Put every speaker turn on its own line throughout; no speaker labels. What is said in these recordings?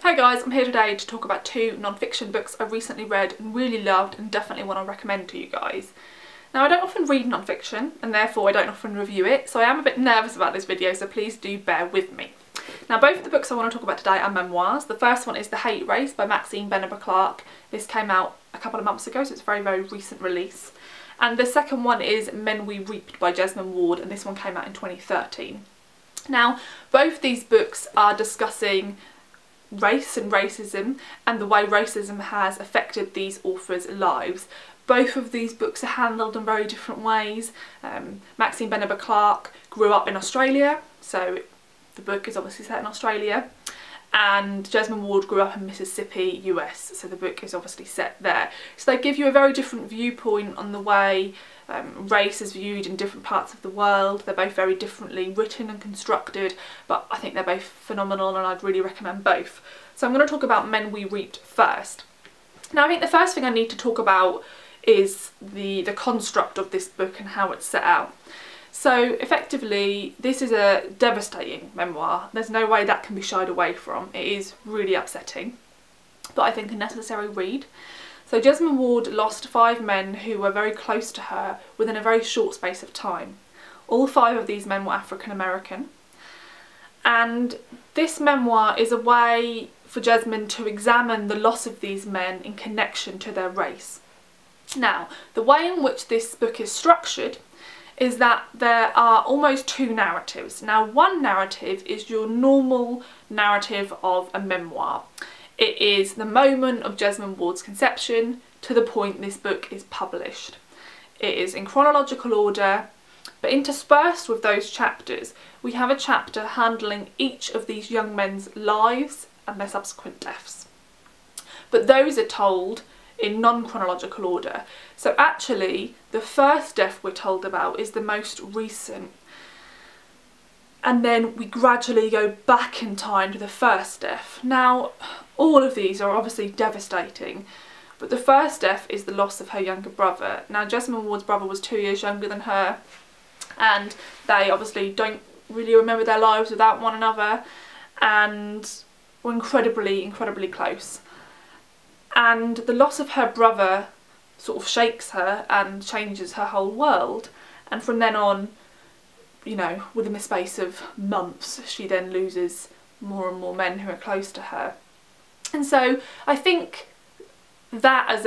Hi guys, I'm here today to talk about two non-fiction books I recently read and really loved and definitely want to recommend to you guys. Now, I don't often read non-fiction and therefore I don't often review it, so I am a bit nervous about this video, so please do bear with me. Now, both of the books I want to talk about today are memoirs. The first one is The Hate Race by Maxine Beneba Clarke. This came out a couple of months ago, so it's a very recent release. And the second one is Men We Reaped by Jesmyn Ward, and this one came out in 2013. Now, both these books are discussing race and racism and the way racism has affected these authors' lives. Both of these books are handled in very different ways. Maxine Beneba Clarke grew up in Australia, so the book is obviously set in Australia, and Jesmyn Ward grew up in Mississippi, US, so the book is obviously set there. So they give you a very different viewpoint on the way race is viewed in different parts of the world. They're both very differently written and constructed, but I think they're both phenomenal and I'd really recommend both. So I'm going to talk about Men We Reaped first. Now, I think the first thing I need to talk about is the construct of this book and how it's set out. So effectively, this is a devastating memoir. There's no way that can be shied away from. It is really upsetting, but I think a necessary read. So Jesmyn Ward lost 5 men who were very close to her within a very short space of time. All 5 of these men were African American. And this memoir is a way for Jesmyn to examine the loss of these men in connection to their race. Now, the way in which this book is structured is that there are almost 2 narratives. Now, one narrative is your normal narrative of a memoir. It is the moment of Jesmyn Ward's conception to the point this book is published. It is in chronological order, but interspersed with those chapters, we have a chapter handling each of these young men's lives and their subsequent deaths. But those are told in non-chronological order. So actually, the first death we're told about is the most recent. And then we gradually go back in time to the first death. Now, all of these are obviously devastating, but the first death is the loss of her younger brother. Now, Jesmyn Ward's brother was 2 years younger than her, and they obviously don't really remember their lives without one another, and were incredibly close. And the loss of her brother sort of shakes her and changes her whole world, and from then on, you know, within the space of months, she then loses more and more men who are close to her. And so I think that as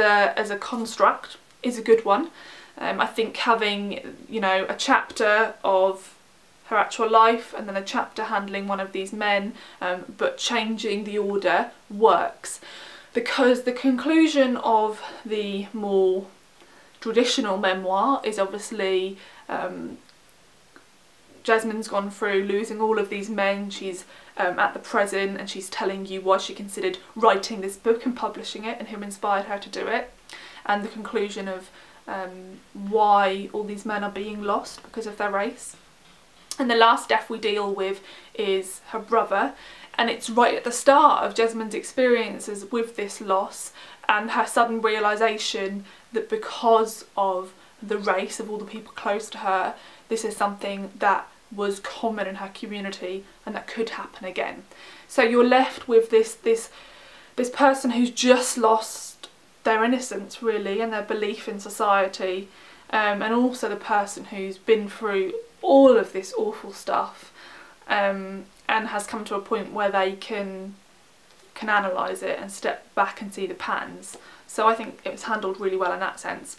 a construct is a good one. I think having, you know, a chapter of her actual life and then a chapter handling one of these men, but changing the order, works. Because the conclusion of the more traditional memoir is obviously Jesmyn's gone through losing all of these men. She's at the present, and she's telling you why she considered writing this book and publishing it and who inspired her to do it, and the conclusion of why all these men are being lost because of their race. And the last death we deal with is her brother, and it's right at the start of Jesmyn's experiences with this loss and her sudden realisation that because of the race of all the people close to her, this is something that was common in her community and that could happen again. So you're left with this person who's just lost their innocence, really, and their belief in society, and also the person who's been through all of this awful stuff, and has come to a point where they can analyse it and step back and see the patterns. So I think it was handled really well in that sense.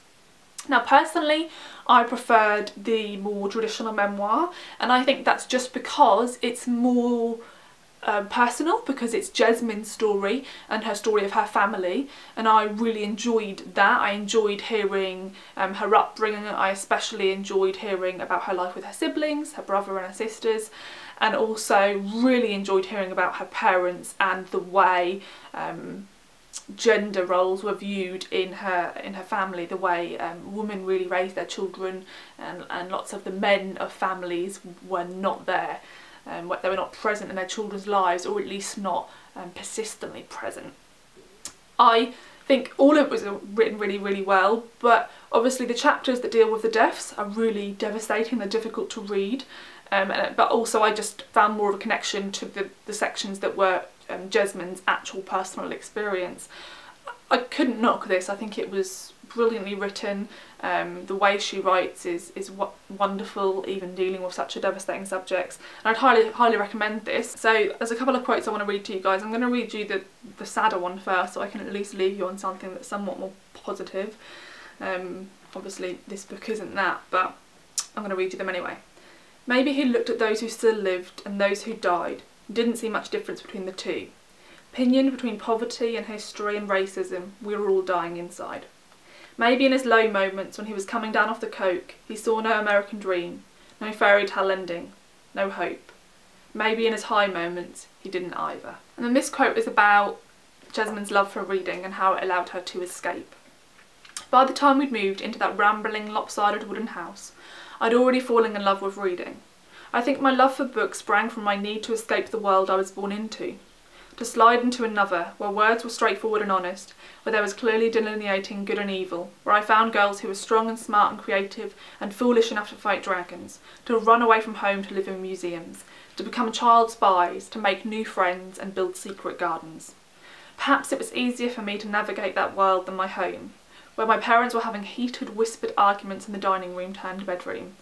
Now, personally, I preferred the more traditional memoir, and I think that's just because it's more personal, because it's Jesmyn's story and her story of her family, and I really enjoyed that. I enjoyed hearing her upbringing. I especially enjoyed hearing about her life with her siblings, her brother and her sisters, and also really enjoyed hearing about her parents and the way gender roles were viewed in her family, the way women really raised their children, and lots of the men of families were not there. They were not present in their children's lives, or at least not persistently present. I think all of it was written really well, but obviously the chapters that deal with the deaths are really devastating. They're difficult to read, but also I just found more of a connection to the sections that were Jesmond's actual personal experience. I couldn't knock this. I think it was brilliantly written. The way she writes is wonderful, even dealing with such a devastating subject. And I'd highly recommend this. So there's a couple of quotes I want to read to you guys. I'm going to read you the sadder one first, so I can at least leave you on something that's somewhat more positive. Obviously this book isn't that, but I'm going to read you them anyway. Maybe he looked at those who still lived and those who died, and didn't see much difference between the two. Pinioned between poverty and history and racism, we were all dying inside. Maybe in his low moments when he was coming down off the coke, he saw no American dream, no fairy tale ending, no hope. Maybe in his high moments, he didn't either. And then this quote is about Jesmond's love for reading and how it allowed her to escape. By the time we'd moved into that rambling, lopsided wooden house, I'd already fallen in love with reading. I think my love for books sprang from my need to escape the world I was born into. To slide into another, where words were straightforward and honest, where there was clearly delineating good and evil, where I found girls who were strong and smart and creative and foolish enough to fight dragons, to run away from home to live in museums, to become child spies, to make new friends and build secret gardens. Perhaps it was easier for me to navigate that world than my home, where my parents were having heated, whispered arguments in the dining room turned bedroom,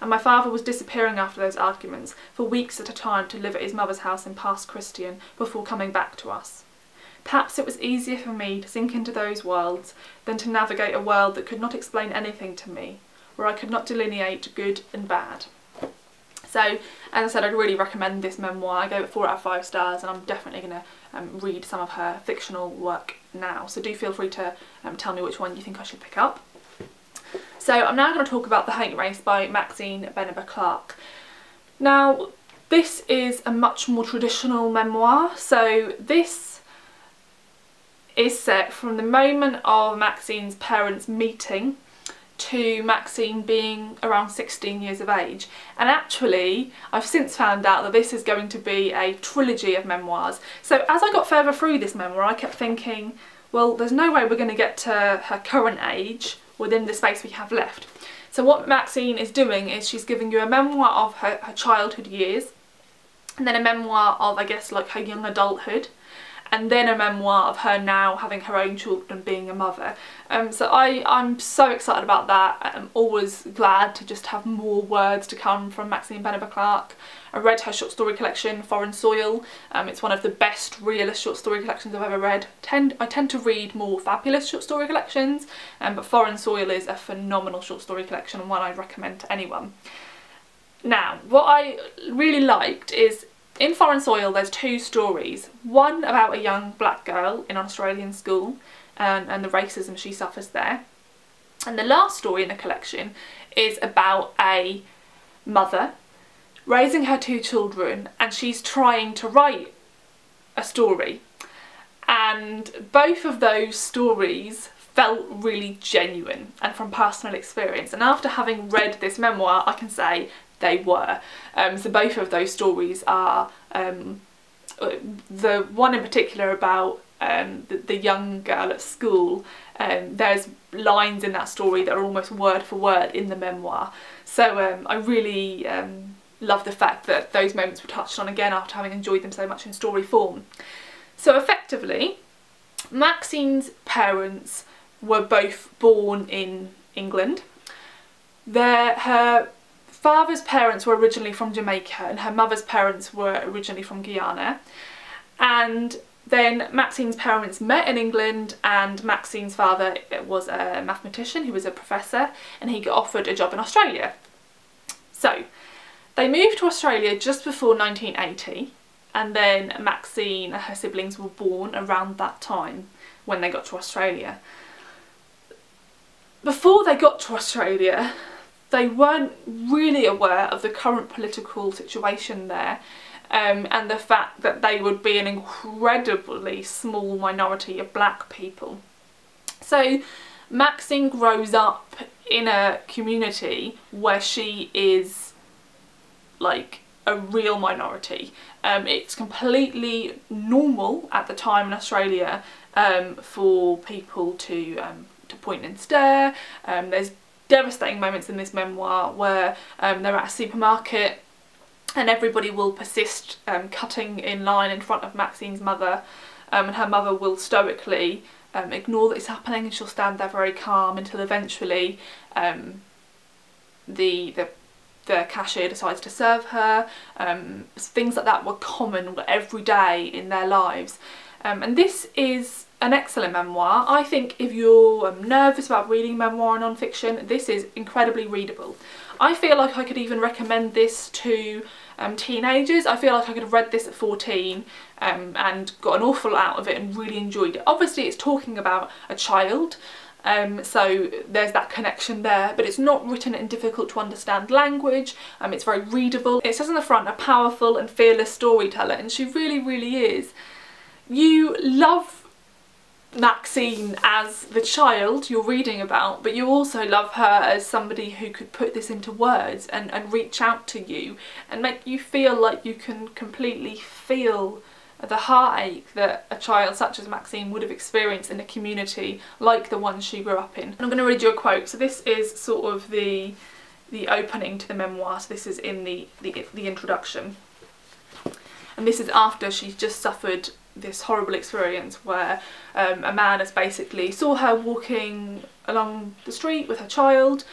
and my father was disappearing after those arguments for weeks at a time to live at his mother's house in Pass Christian before coming back to us. Perhaps it was easier for me to sink into those worlds than to navigate a world that could not explain anything to me, where I could not delineate good and bad. So, as I said, I'd really recommend this memoir. I gave it 4 out of 5 stars, and I'm definitely going to read some of her fictional work now. So do feel free to tell me which one you think I should pick up. So I'm now going to talk about The Hate Race by Maxine Beneba Clarke. Now, this is a much more traditional memoir. So this is set from the moment of Maxine's parents meeting to Maxine being around 16 years of age. And actually, I've since found out that this is going to be a trilogy of memoirs. So as I got further through this memoir, I kept thinking, well, there's no way we're going to get to her current age within the space we have left. So what Maxine is doing is she's giving you a memoir of her childhood years, and then a memoir of, I guess, like her young adulthood, and then a memoir of her now having her own children, being a mother. So I'm so excited about that. I'm always glad to just have more words to come from Maxine Beneba Clarke. I read her short story collection, Foreign Soil. It's one of the best realist short story collections I've ever read. I tend to read more fabulous short story collections, but Foreign Soil is a phenomenal short story collection and one I'd recommend to anyone. Now, what I really liked is in Foreign Soil there's 2 stories. One about a young black girl in an Australian school and the racism she suffers there. And the last story in the collection is about a mother raising her 2 children, and she's trying to write a story. And both of those stories felt really genuine and from personal experience. And after having read this memoir, I can say they were. So both of those stories are, the one in particular about the young girl at school, there's lines in that story that are almost word for word in the memoir. So I really love the fact that those moments were touched on again after having enjoyed them so much in story form. So effectively, Maxine's parents were both born in England. Her father's parents were originally from Jamaica and her mother's parents were originally from Guyana. And then Maxine's parents met in England, and Maxine's father was a mathematician, he was a professor, and he got offered a job in Australia. So they moved to Australia just before 1980, and then Maxine and her siblings were born around that time when they got to Australia. Before they got to Australia, they weren't really aware of the current political situation there, and the fact that they would be an incredibly small minority of black people. So Maxine grows up in a community where she is like a real minority. It's completely normal at the time in Australia for people to point and stare. There's devastating moments in this memoir where they're at a supermarket and everybody will persist cutting in line in front of Maxine's mother, and her mother will stoically ignore that it's happening, and she'll stand there very calm until eventually the cashier decides to serve her. Things like that were common every day in their lives. And this is an excellent memoir. I think if you're nervous about reading memoir and non-fiction, this is incredibly readable. I feel like I could even recommend this to teenagers. I feel like I could have read this at 14 and got an awful lot out of it and really enjoyed it. Obviously it's talking about a child, so there's that connection there, but it's not written in difficult to understand language. It's very readable. It says on the front, a powerful and fearless storyteller, and she really, really is. You love Maxine as the child you're reading about, but you also love her as somebody who could put this into words and reach out to you and make you feel like you can completely feel the heartache that a child such as Maxine would have experienced in a community like the one she grew up in. And I'm going to read you a quote. So this is sort of the opening to the memoir, so this is in the introduction. And this is after she's just suffered this horrible experience where a man has basically saw her walking along the street with her child,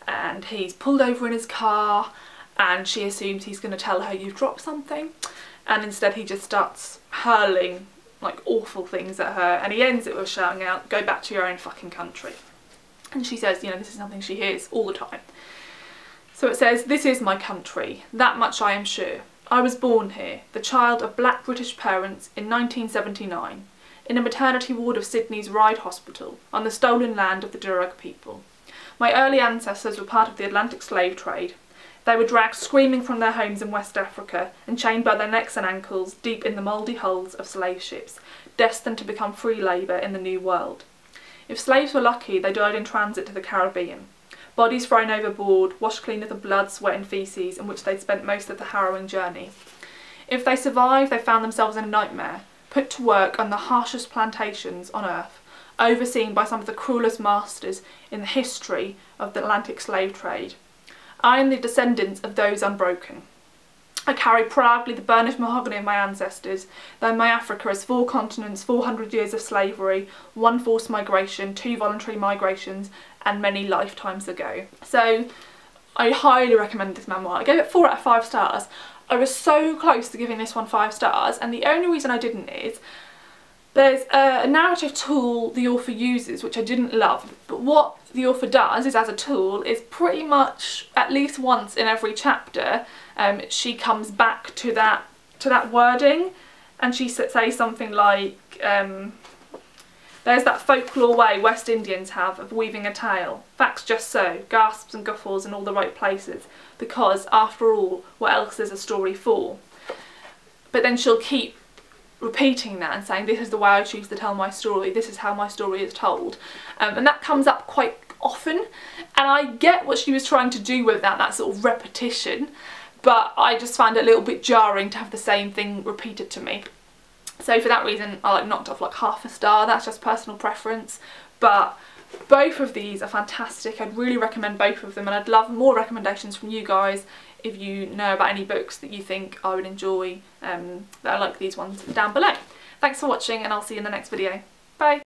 and he's pulled over in his car, and she assumes he's going to tell her you've dropped something, and instead he just starts hurling like awful things at her, and he ends it with shouting out, "Go back to your own fucking country." And she says, you know, this is something she hears all the time. So it says, "This is my country, that much I am sure. I was born here, the child of black British parents in 1979, in a maternity ward of Sydney's Ryde Hospital, on the stolen land of the Darug people. My early ancestors were part of the Atlantic slave trade. They were dragged screaming from their homes in West Africa and chained by their necks and ankles deep in the mouldy hulls of slave ships, destined to become free labour in the New World. If slaves were lucky, they died in transit to the Caribbean. Bodies thrown overboard, washed clean of the blood, sweat and faeces in which they'd spent most of the harrowing journey. If they survived, they found themselves in a nightmare, put to work on the harshest plantations on earth, overseen by some of the cruelest masters in the history of the Atlantic slave trade. I am the descendant of those unbroken. I carry proudly the burnished mahogany of my ancestors, though my Africa has 4 continents, 400 years of slavery, 1 forced migration, 2 voluntary migrations, and many lifetimes ago." So I highly recommend this memoir. I gave it 4 out of 5 stars. I was so close to giving this one 5 stars, and the only reason I didn't is there's a narrative tool the author uses which I didn't love, but what the author does is, as a tool, is pretty much at least once in every chapter she comes back to that wording, and she says something like, "There's that folklore way West Indians have of weaving a tale. Facts just so, gasps and guffaws in all the right places, because, after all, what else is a story for?" But then she'll keep repeating that and saying, "This is the way I choose to tell my story, this is how my story is told." And that comes up quite often, and I get what she was trying to do with that sort of repetition, but I just found it a little bit jarring to have the same thing repeated to me. So for that reason I knocked off like half a star. That's just personal preference, but both of these are fantastic. I'd really recommend both of them, and I'd love more recommendations from you guys if you know about any books that you think I would enjoy that are like these ones down below. Thanks for watching, and I'll see you in the next video. Bye!